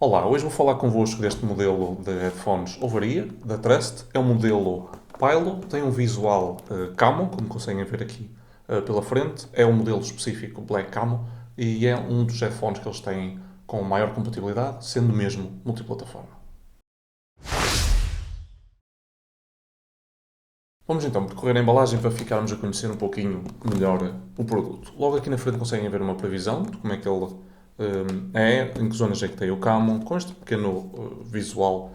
Olá, hoje vou falar convosco deste modelo de headphones Over-ear, da Trust. É um modelo Pilot, tem um visual camo, como conseguem ver aqui pela frente. É um modelo específico Black Camo e é um dos headphones que eles têm com maior compatibilidade, sendo mesmo multiplataforma. Vamos então percorrer a embalagem para ficarmos a conhecer um pouquinho melhor o produto. Logo aqui na frente conseguem ver uma previsão de como é que ele em que zonas é que tem o camo, com este pequeno visual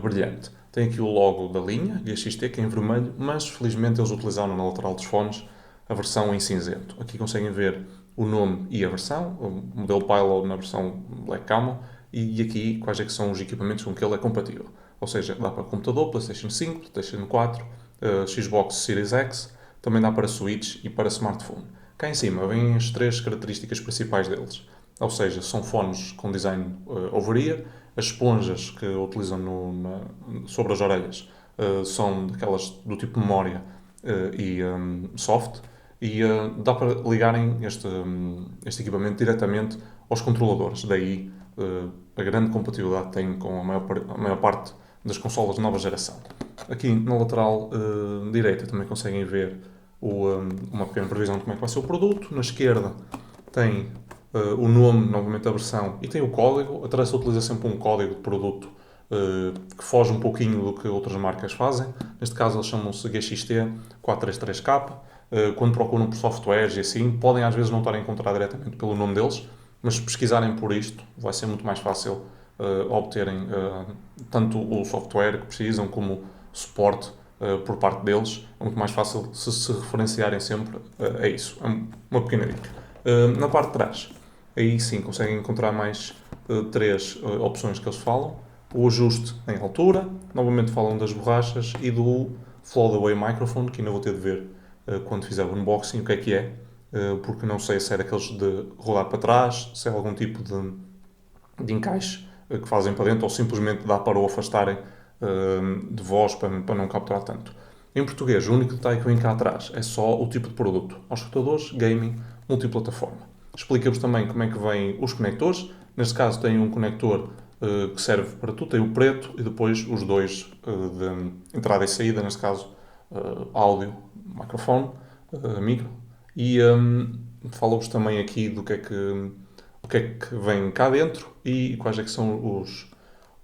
brilhante. Tem aqui o logo da linha, GXT, que é em vermelho, mas felizmente eles utilizaram na lateral dos fones a versão em cinzento. Aqui conseguem ver o nome e a versão, o modelo Pilot na versão Black Camo, e aqui quais é que são os equipamentos com que ele é compatível. Ou seja, dá para computador, PlayStation 5, PlayStation 4, Xbox Series X, também dá para Switch e para smartphone. Cá em cima vêm as três características principais deles. Ou seja, são fones com design over-ear, as esponjas que utilizam sobre as orelhas são daquelas do tipo memória e soft, e dá para ligarem este equipamento diretamente aos controladores. Daí a grande compatibilidade que tem com a maior parte das consolas de nova geração. Aqui na lateral direita também conseguem ver uma pequena previsão de como é que vai ser o produto. Na esquerda tem o nome, novamente a versão, e tem o código. A Trace utiliza sempre um código de produto que foge um pouquinho do que outras marcas fazem. Neste caso eles chamam-se GXT 433K. Quando procuram por softwares e assim, podem às vezes não estar a encontrar diretamente pelo nome deles, mas se pesquisarem por isto, vai ser muito mais fácil obterem tanto o software que precisam como suporte por parte deles. É muito mais fácil se referenciarem sempre a isso. É uma pequena dica. Na parte de trás, aí sim conseguem encontrar mais três opções que eles falam. O ajuste em altura, novamente falam das borrachas e do Float Away Microphone, que ainda vou ter de ver quando fizer o unboxing o que é, porque não sei se é daqueles de rodar para trás, se é algum tipo de encaixe que fazem para dentro ou simplesmente dá para o afastarem de voz para não capturar tanto. Em português, o único detalhe que vem cá atrás é só o tipo de produto. Aos escutadores, gaming, multiplataforma. Explica-vos também como é que vêm os conectores. Neste caso tem um conector que serve para tudo, tem o preto e depois os dois de entrada e saída, neste caso áudio, microfone, micro. E falo-vos também aqui do o que é que vem cá dentro e quais é que são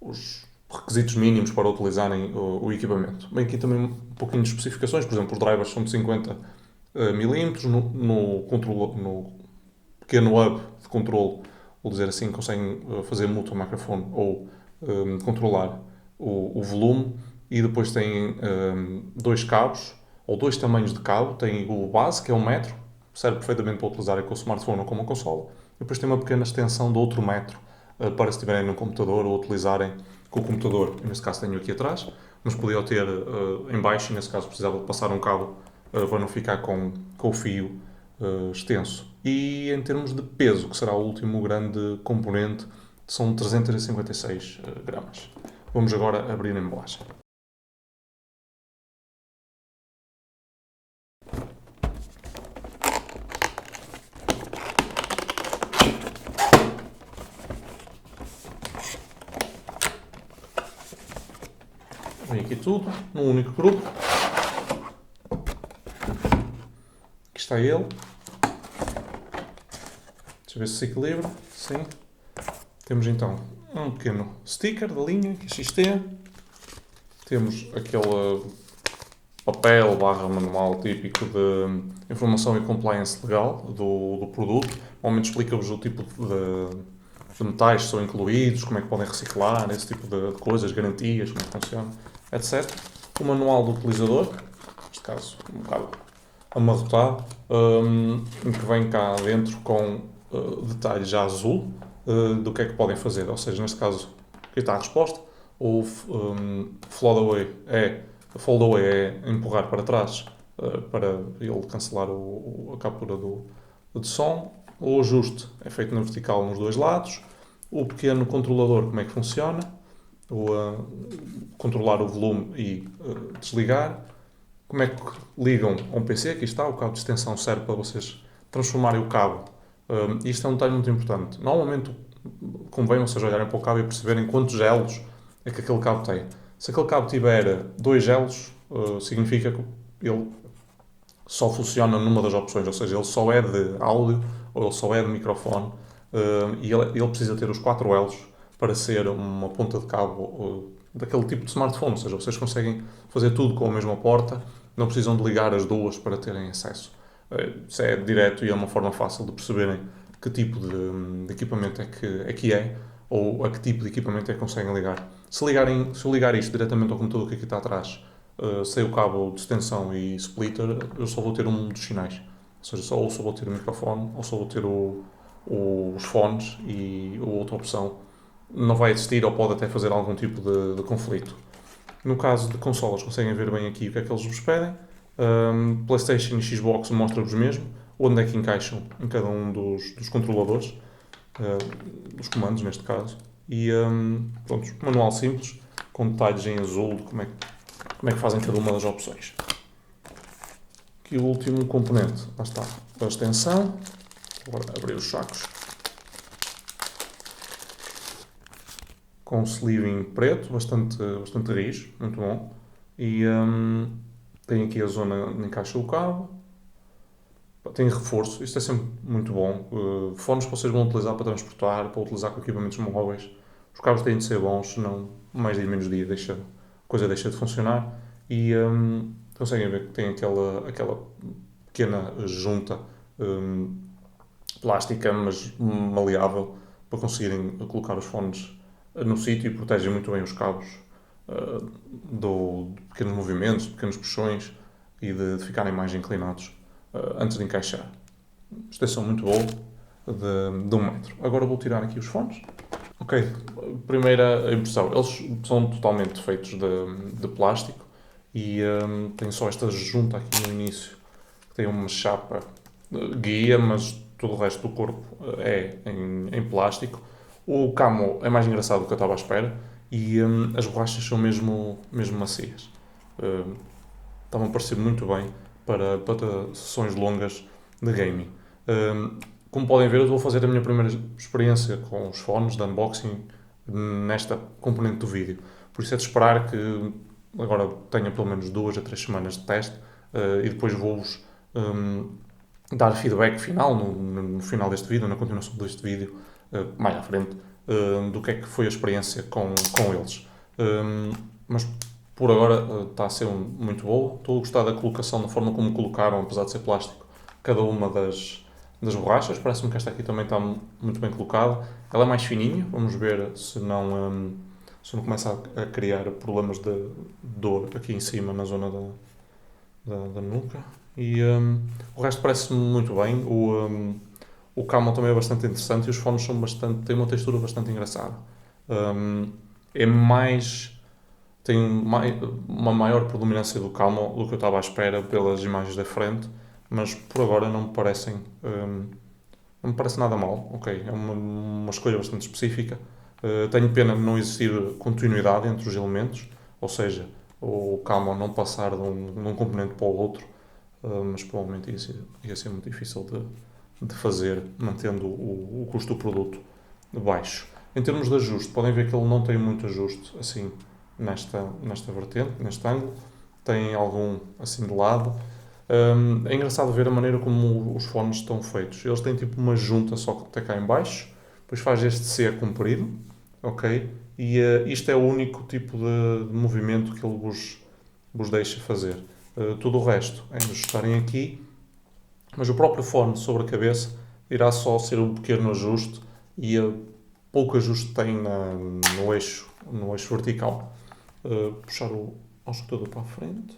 os requisitos mínimos para utilizarem o equipamento. Bem, aqui também um pouquinho de especificações, por exemplo, os drivers são de 50 milímetros, no pequeno hub de controle, vou dizer assim, conseguem fazer mute ao microfone ou controlar o volume, e depois têm dois cabos, ou dois tamanhos de cabo, tem o base, que é 1 metro, serve perfeitamente para utilizar com o smartphone ou com uma consola, e depois tem uma pequena extensão de outro metro, para se estiverem no computador ou utilizarem com o computador. Neste caso tenho aqui atrás, mas podia ter em baixo, e nesse caso precisava de passar um cabo para não ficar com o fio extenso. E em termos de peso, que será o último grande componente, são 356 gramas. Vamos agora abrir a embalagem. Vem aqui tudo, num único grupo. Aqui está ele. Deixa eu ver se se equilibra. Sim. Temos então um pequeno sticker da linha, que é XT. Temos aquele papel barra manual típico de informação e compliance legal do produto. Normalmente explica-vos o tipo de metais que são incluídos, como é que podem reciclar, esse tipo de coisas, garantias, como é que funciona, etc. O manual do utilizador, neste caso um bocado amarrotado, em que vem cá dentro com detalhes já azul do que é que podem fazer. Ou seja, neste caso, aqui está a resposta. O fold away é empurrar para trás para ele cancelar a captura de som. O ajuste é feito na vertical nos dois lados. O pequeno controlador, como é que funciona? Controlar o volume e desligar. Como é que ligam a um PC? Aqui está, o cabo de extensão serve para vocês transformarem o cabo. Isto é um detalhe muito importante. Normalmente convém vocês olharem para o cabo e perceberem quantos elos é que aquele cabo tem. Se aquele cabo tiver 2 elos, significa que ele só funciona numa das opções, ou seja, ele só é de áudio ou ele só é de microfone, e ele precisa ter os 4 elos para ser uma ponta de cabo daquele tipo de smartphone, ou seja, vocês conseguem fazer tudo com a mesma porta, não precisam de ligar as duas para terem acesso. Isso é direto e é uma forma fácil de perceberem que tipo de equipamento é que é, ou a que tipo de equipamento é que conseguem ligar. Se eu ligar isto diretamente ao computador que aqui está atrás, sem o cabo de extensão e splitter, eu só vou ter um dos sinais. Ou seja, ou só vou ter o microfone, ou só vou ter os fones, e a outra opção não vai existir ou pode até fazer algum tipo de conflito. No caso de consolas, conseguem ver bem aqui o que é que eles vos pedem. PlayStation e Xbox mostra-vos mesmo onde é que encaixam em cada um dos controladores, dos comandos neste caso. E pronto, manual simples, com detalhes em azul de como é que fazem cada uma das opções. Aqui o último componente, lá está, a extensão. Agora abrir os sacos. Com um sleeving preto, bastante rijo, muito bom. E tem aqui a zona onde encaixa o cabo. Tem reforço, isto é sempre muito bom. Fones que vocês vão utilizar para transportar, para utilizar com equipamentos móveis. Os cabos têm de ser bons, senão mais dia menos dia a coisa deixa de funcionar. E conseguem ver que tem aquela pequena junta plástica, mas maleável, para conseguirem colocar os fones no sítio, e protegem muito bem os cabos de pequenos movimentos, de pequenos puxões e de ficarem mais inclinados antes de encaixar. Extensão muito boa de 1 metro. Agora vou tirar aqui os fones. Ok, primeira impressão. Eles são totalmente feitos de plástico e tem só esta junta aqui no início, que tem uma chapa guia, mas todo o resto do corpo é em plástico. O camo é mais engraçado do que eu estava à espera e as borrachas são mesmo macias. Estavam a parecer muito bem para sessões longas de gaming. Como podem ver, eu vou fazer a minha primeira experiência com os fones de unboxing nesta componente do vídeo. Por isso é de esperar que agora tenha pelo menos 2 a 3 semanas de teste e depois vou-vos dar feedback final no final deste vídeo, na continuação deste vídeo, mais à frente, do que é que foi a experiência com eles. Mas por agora está a ser muito boa. Estou a gostar da colocação, da forma como colocaram, apesar de ser plástico, cada uma das borrachas. Parece-me que esta aqui também está muito bem colocada. Ela é mais fininha, vamos ver se não começa a criar problemas de dor aqui em cima, na zona da nuca. E o resto parece-me muito bem. O camo também é bastante interessante e os fones têm uma textura bastante engraçada. Tem uma maior predominância do camo do que eu estava à espera pelas imagens da frente, mas por agora não me parece nada mal. Ok, é uma escolha bastante específica. Tenho pena de não existir continuidade entre os elementos, ou seja, o camo não passar de um componente para o outro, mas provavelmente ia ser muito difícil de fazer, mantendo o custo do produto baixo. Em termos de ajuste, podem ver que ele não tem muito ajuste assim nesta vertente, neste ângulo. Tem algum assim de lado. É engraçado ver a maneira como os fones estão feitos. Eles têm tipo uma junta só que até cá em baixo, depois faz este C comprido, ok? E isto é o único tipo de movimento que ele vos deixa fazer. Tudo o resto é ajustarem aqui, mas o próprio fone sobre a cabeça irá só ser um pequeno ajuste e pouco ajuste tem no eixo vertical. Puxar o escutador para a frente.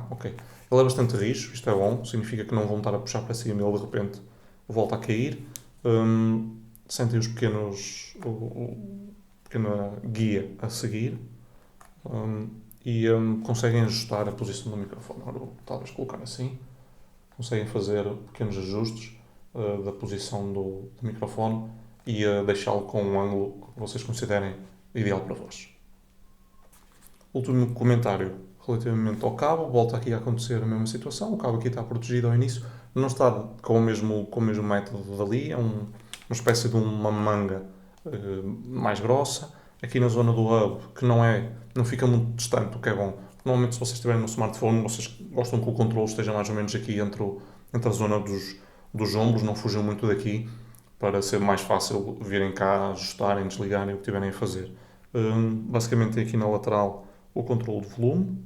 Ok. Ele é bastante rijo, isto é bom, significa que não vão estar a puxar para cima e ele de repente volta a cair. Sentem os pequena guia a seguir e conseguem ajustar a posição do microfone. Agora vou talvez colocar assim. Conseguem fazer pequenos ajustes da posição do microfone e deixá-lo com um ângulo que vocês considerem ideal para vós. Último comentário relativamente ao cabo. Volta aqui a acontecer a mesma situação. O cabo aqui está protegido ao início. Não está com o mesmo método dali. É uma espécie de uma manga mais grossa. Aqui na zona do hub, que não fica muito distante, o que é bom. Normalmente, se vocês estiverem no smartphone, vocês gostam que o controle esteja mais ou menos aqui entre a zona dos ombros, não fujam muito daqui, para ser mais fácil virem cá, ajustarem, desligarem o que tiverem a fazer. Basicamente, tem aqui na lateral o controle de volume.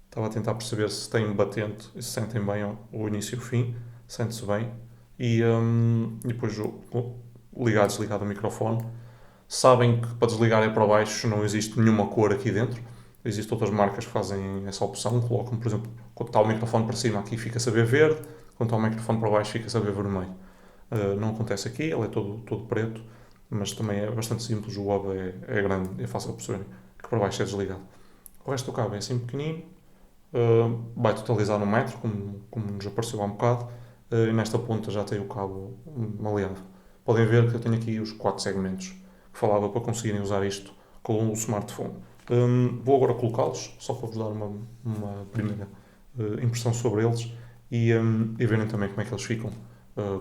Estava a tentar perceber se tem batente e se sentem bem o início e o fim. Sente-se bem. E depois ligar e desligar o microfone. Sabem que para desligar é para baixo, não existe nenhuma cor aqui dentro. Existem outras marcas que fazem essa opção. Colocam, por exemplo, quando está o microfone para cima, aqui fica a saber verde. Quando está o microfone para baixo, fica a saber vermelho. Não acontece aqui, ele é todo preto. Mas também é bastante simples. O hub é grande, é fácil de perceber que para baixo é desligado. O resto do cabo é assim pequenino. Vai totalizar 1 metro, como nos apareceu há um bocado, e nesta ponta já tem o cabo maleável. Podem ver que eu tenho aqui os 4 segmentos que falava para conseguirem usar isto com o smartphone. Vou agora colocá-los, só para vos dar uma primeira impressão sobre eles e verem também como é que eles ficam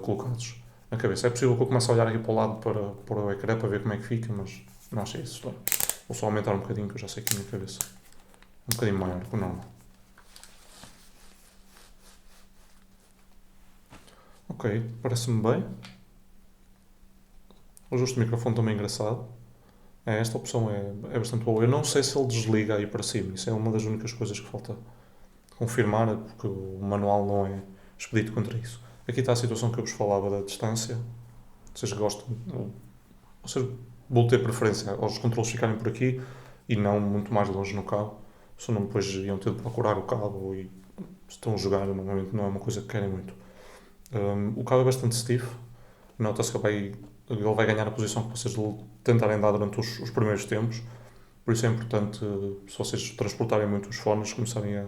colocados na cabeça. É possível que eu comece a olhar aqui para o lado para o ecrã para ver como é que fica, mas não achei isso estranho. Vou só aumentar um bocadinho, que eu já sei que a minha cabeça é um bocadinho maior que o normal. Ok, parece-me bem. O ajuste do microfone também é engraçado. Esta opção é bastante boa. Eu não sei se ele desliga aí para cima. Isso é uma das únicas coisas que falta confirmar, porque o manual não é expedito contra isso. Aqui está a situação que eu vos falava da distância. Vocês gostam, ou seja, vou ter preferência aos controles ficarem por aqui e não muito mais longe no cabo. Senão depois iam ter de procurar o cabo e se estão a jogar, normalmente não é uma coisa que querem muito. O cabo é bastante stiff. Nota-se que ele vai ganhar a posição que vocês tentarem dar durante os primeiros tempos. Por isso é importante, se vocês transportarem muito os fones, começarem a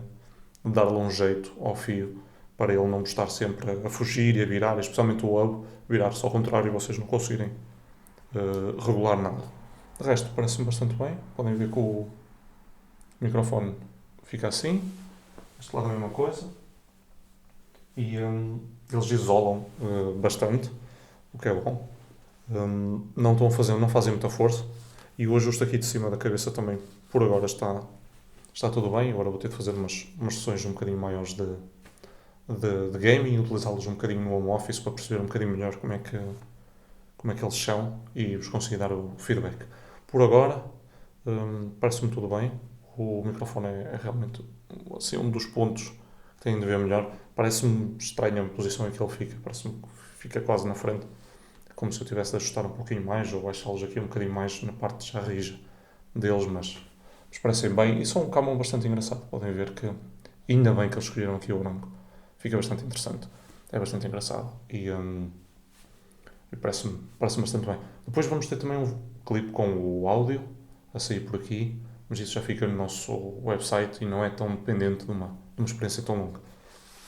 dar-lhe um jeito ao fio para ele não estar sempre a fugir e a virar, especialmente o hub, virar-se ao contrário e vocês não conseguirem regular nada. De resto, parece-me bastante bem. Podem ver que o microfone fica assim. Este lado é a mesma coisa. E eles isolam bastante, o que é bom. Não fazem muita força. E o ajuste aqui de cima da cabeça também, por agora, está tudo bem. Agora vou ter de fazer umas sessões um bocadinho maiores de gaming e utilizá-los um bocadinho no home office para perceber um bocadinho melhor como é que eles são e vos conseguir dar o feedback. Por agora, parece-me tudo bem. O microfone é realmente assim, um dos pontos que têm de ver melhor. Parece-me estranha a posição em que ele fica. Parece-me que fica quase na frente. Como se eu tivesse de ajustar um pouquinho mais ou baixá-los aqui um bocadinho mais na parte já rija deles, mas parecem bem e são um cabo bastante engraçado. Podem ver que ainda bem que eles escolheram aqui o branco. Fica bastante interessante. É bastante engraçado e parece bastante bem. Depois vamos ter também um clipe com o áudio a sair por aqui, mas isso já fica no nosso website e não é tão dependente de uma experiência tão longa.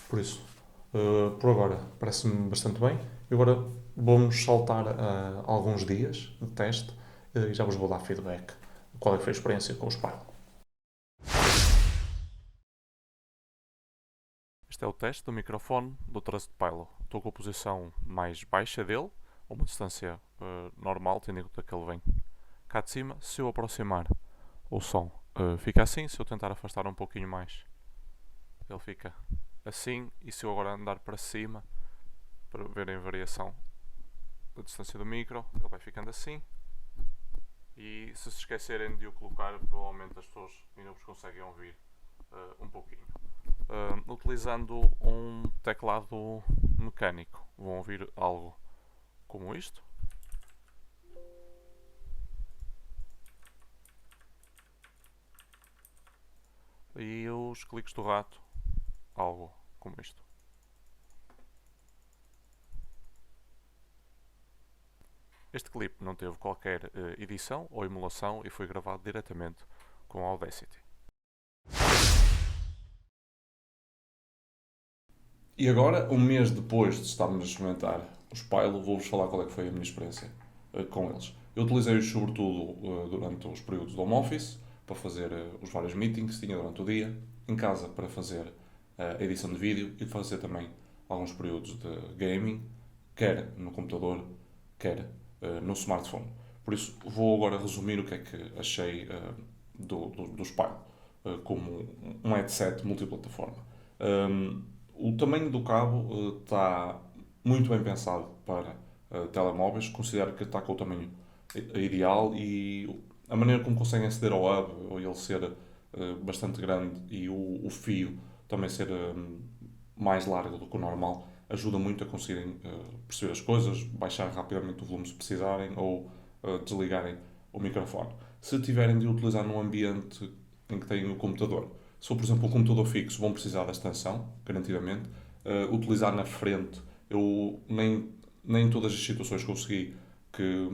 Por isso, por agora, parece-me bastante bem. E agora vamos saltar a alguns dias de teste e já vos vou dar feedback. Qual é que foi a experiência com o Spark? Este é o teste do microfone do Trusted Pilot. Estou com a posição mais baixa dele, a uma distância normal, tendo em conta que ele vem cá de cima. Se eu aproximar, o som fica assim. Se eu tentar afastar um pouquinho mais, ele fica assim. E se eu agora andar para cima, para verem a variação da distância do micro, ele vai ficando assim. E se esquecerem de o colocar, provavelmente as pessoas ainda vos conseguem ouvir um pouquinho. Utilizando um teclado mecânico, vão ouvir algo como isto. E os cliques do rato, algo como isto. Este clipe não teve qualquer edição ou emulação e foi gravado diretamente com a Audacity. E agora, um mês depois de estarmos a experimentar os Pilo, vou-vos falar qual é que foi a minha experiência com eles. Eu utilizei-os sobretudo durante os períodos do home office, para fazer os vários meetings que tinha durante o dia, em casa para fazer a edição de vídeo e fazer também alguns períodos de gaming, quer no computador, quer no smartphone. Por isso, vou agora resumir o que é que achei do Spire como um headset multiplataforma. O tamanho do cabo está muito bem pensado para telemóveis, considero que está com o tamanho ideal e a maneira como conseguem aceder ao hub, ou ele ser bastante grande e o fio também ser mais largo do que o normal, ajuda muito a conseguirem perceber as coisas, baixar rapidamente o volume se precisarem ou desligarem o microfone. Se tiverem de utilizar num ambiente em que têm o computador, se for, por exemplo, um computador fixo, vão precisar da extensão, garantidamente. Utilizar na frente, eu nem em todas as situações consegui que,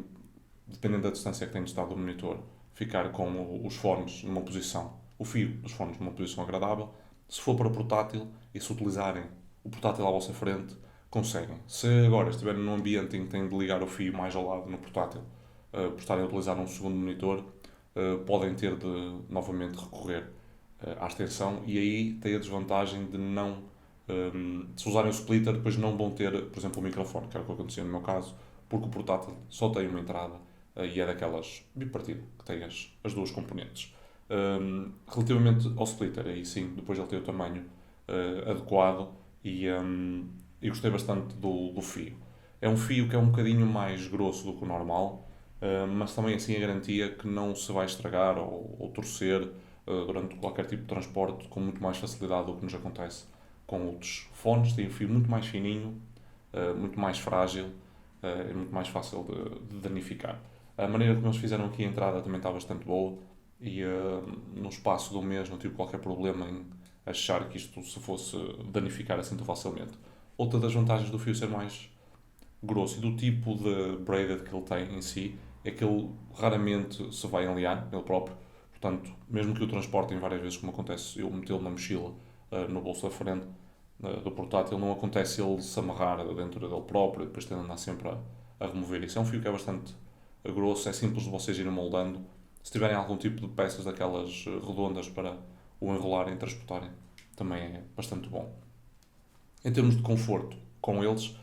dependendo da distância que tenho de estar do monitor, ficar com os fones numa posição, o fio dos fones numa posição agradável. Se for para portátil e se utilizarem o portátil à vossa frente, conseguem. Se agora estiverem num ambiente em que têm de ligar o fio mais ao lado no portátil, por estarem a utilizar um segundo monitor, podem ter de novamente recorrer à extensão e aí tem a desvantagem de não se usarem o splitter depois não vão ter, por exemplo, o microfone, que é o que aconteceu no meu caso, porque o portátil só tem uma entrada e é daquelas bipartida, que tem as duas componentes. Relativamente ao splitter, aí sim, depois ele tem o tamanho adequado e gostei bastante do fio. É um fio que é um bocadinho mais grosso do que o normal, mas também assim a garantia que não se vai estragar ou torcer durante qualquer tipo de transporte com muito mais facilidade do que nos acontece com outros fones. Tem um fio muito mais fininho, muito mais frágil e muito mais fácil de danificar. A maneira como eles fizeram aqui a entrada também está bastante boa e no espaço de um mês não tive qualquer problema em achar que isto se fosse danificar assim tão facilmente. Outra das vantagens do fio ser mais grosso e do tipo de braided que ele tem em si é que ele raramente se vai enliar, ele próprio. Portanto, mesmo que o transportem várias vezes, como acontece eu metê-lo na mochila, no bolso da frente do portátil, não acontece ele se amarrar dentro dele próprio e depois ter de andar sempre a remover isso. É um fio que é bastante grosso, é simples de vocês irem moldando. Se tiverem algum tipo de peças daquelas redondas para o enrolarem e transportarem, também é bastante bom. Em termos de conforto com eles,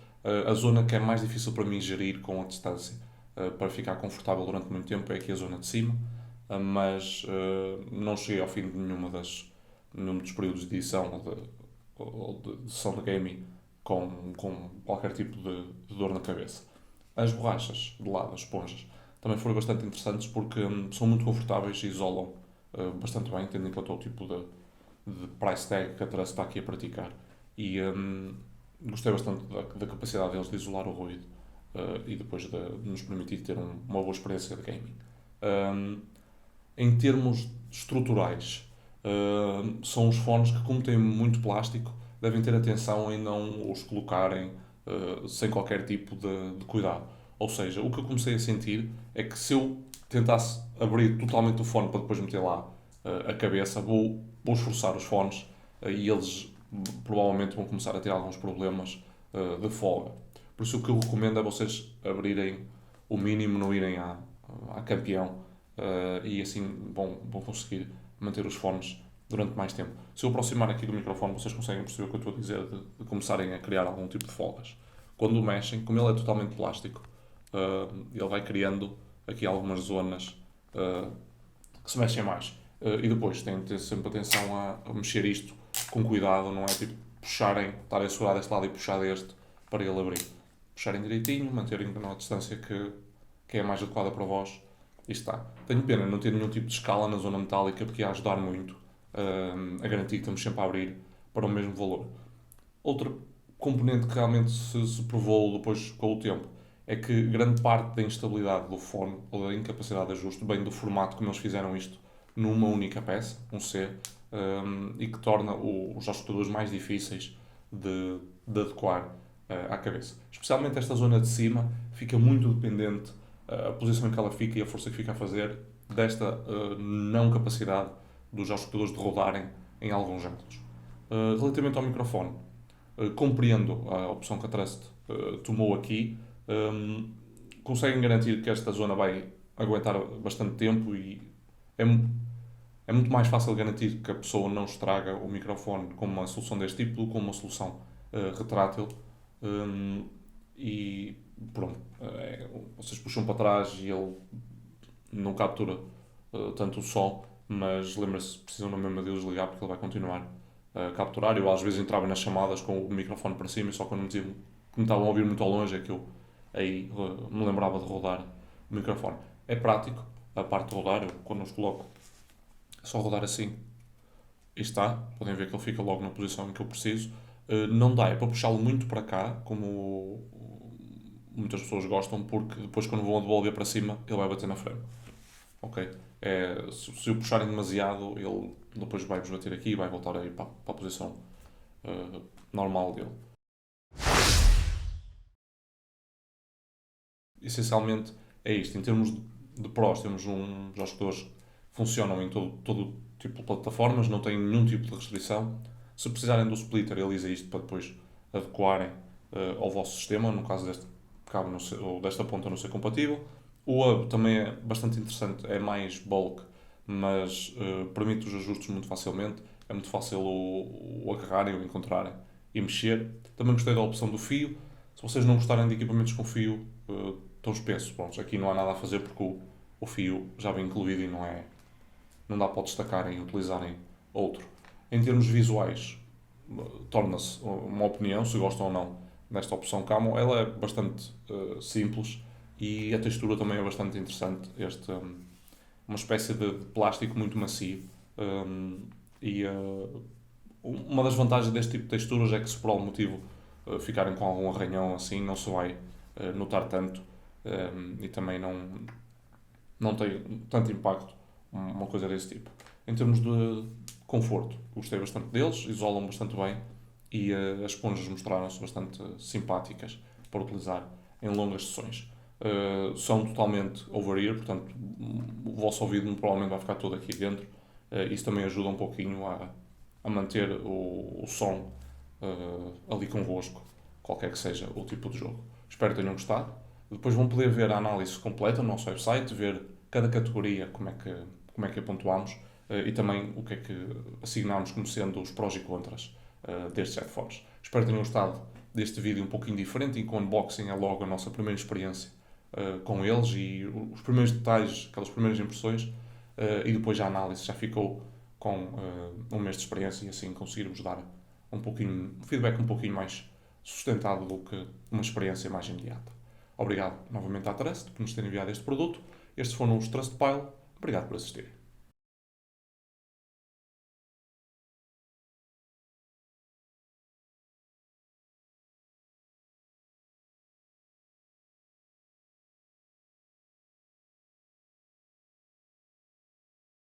a zona que é mais difícil para mim gerir com a distância para ficar confortável durante muito tempo é aqui a zona de cima, mas não cheguei ao fim de nenhum dos períodos de edição ou de sessão de gaming com qualquer tipo de dor na cabeça. As borrachas de lado, as esponjas, também foram bastante interessantes porque são muito confortáveis e isolam bastante bem, tendo em conta o tipo de price tag que a Trust está aqui a praticar. E gostei bastante da capacidade deles de isolar o ruído e depois de nos permitir ter uma boa experiência de gaming. Em termos estruturais, são os fones que, como têm muito plástico, devem ter atenção em não os colocarem sem qualquer tipo de cuidado. Ou seja, o que eu comecei a sentir é que se eu tentasse abrir totalmente o fone para depois meter lá a cabeça, vou esforçar os fones e eles provavelmente vão começar a ter alguns problemas de folga. Por isso o que eu recomendo é vocês abrirem o mínimo, não irem à campeão e assim vão conseguir manter os fones durante mais tempo. Se eu aproximar aqui do microfone, vocês conseguem perceber o que eu estou a dizer de começarem a criar algum tipo de folgas. Quando o mexem, como ele é totalmente plástico, ele vai criando aqui algumas zonas que se mexem mais. E depois têm de ter sempre atenção a mexer isto com cuidado, não é tipo puxarem, estarem a segurar deste lado e puxar deste para ele abrir. Puxarem direitinho, manterem na distância que é mais adequada para vós e está. Tenho pena não ter nenhum tipo de escala na zona metálica porque ia ajudar muito a garantir que estamos sempre a abrir para o mesmo valor. Outra componente que realmente se provou depois com o tempo é que grande parte da instabilidade do fone ou da incapacidade de ajuste vem do formato como eles fizeram isto numa única peça, um C, e que torna os ajustadores mais difíceis de adequar à cabeça. Especialmente esta zona de cima fica muito dependente a posição em que ela fica e a força que fica a fazer desta não capacidade dos auscultadores de rodarem em alguns ângulos. Relativamente ao microfone, compreendo a opção que a Trust tomou aqui. Conseguem garantir que esta zona vai aguentar bastante tempo e é muito mais fácil garantir que a pessoa não estraga o microfone com uma solução deste tipo do que com uma solução retrátil. E pronto, vocês puxam para trás e ele não captura tanto o som, mas lembra-se, precisam na mesma de o desligar porque ele vai continuar a capturar. Eu às vezes entrava nas chamadas com o microfone para cima e só quando me estavam a ouvir muito ao longe é que eu aí me lembrava de rodar o microfone. É prático, a parte de rodar, eu quando os coloco, é só rodar assim e está. Podem ver que ele fica logo na posição em que eu preciso. Não dá, é para puxá-lo muito para cá, como muitas pessoas gostam, porque depois quando vão devolver para cima, ele vai bater na frente. Ok? Se o puxarem demasiado, ele depois vai-vos bater aqui e vai voltar aí para a posição normal dele. Essencialmente é isto. Em termos de prós, temos uns jogadores que funcionam em todo tipo de plataformas, não têm nenhum tipo de restrição. Se precisarem do splitter, ele usa isto para depois adequarem ao vosso sistema, no caso deste cabo não ser, ou desta ponta não ser compatível. O hub também é bastante interessante, é mais bulk, mas permite os ajustes muito facilmente. É muito fácil o agarrarem, o encontrarem e mexer. Também gostei da opção do fio. Se vocês não gostarem de equipamentos com fio tão espesso, pronto, aqui não há nada a fazer porque o fio já vem incluído e não dá para destacarem e utilizarem outro. Em termos visuais, torna-se uma opinião, se gostam ou não desta opção Camo. Ela é bastante simples e a textura também é bastante interessante. Uma espécie de plástico muito macio. E uma das vantagens deste tipo de texturas é que, se por algum motivo ficarem com algum arranhão assim, não se vai notar tanto e também não tem tanto impacto uma coisa desse tipo. Em termos de conforto, gostei bastante deles, isolam bastante bem e as esponjas mostraram-se bastante simpáticas para utilizar em longas sessões. São totalmente over-ear, portanto o vosso ouvido provavelmente vai ficar todo aqui dentro. Isso também ajuda um pouquinho a manter o som ali convosco, qualquer que seja o tipo de jogo. Espero que tenham gostado. Depois vão poder ver a análise completa no nosso website, ver cada categoria, como é que a pontuamos e também o que é que assignamos como sendo os prós e contras destes headphones. Espero que tenham gostado deste vídeo um pouquinho diferente, em que o unboxing é logo a nossa primeira experiência com eles e os primeiros detalhes, aquelas primeiras impressões e depois a análise já ficou com um mês de experiência e assim conseguirmos dar um feedback um pouquinho mais sustentado do que uma experiência mais imediata. Obrigado novamente à Trust por nos ter enviado este produto. Estes foram os Trustpile. Obrigado por assistirem.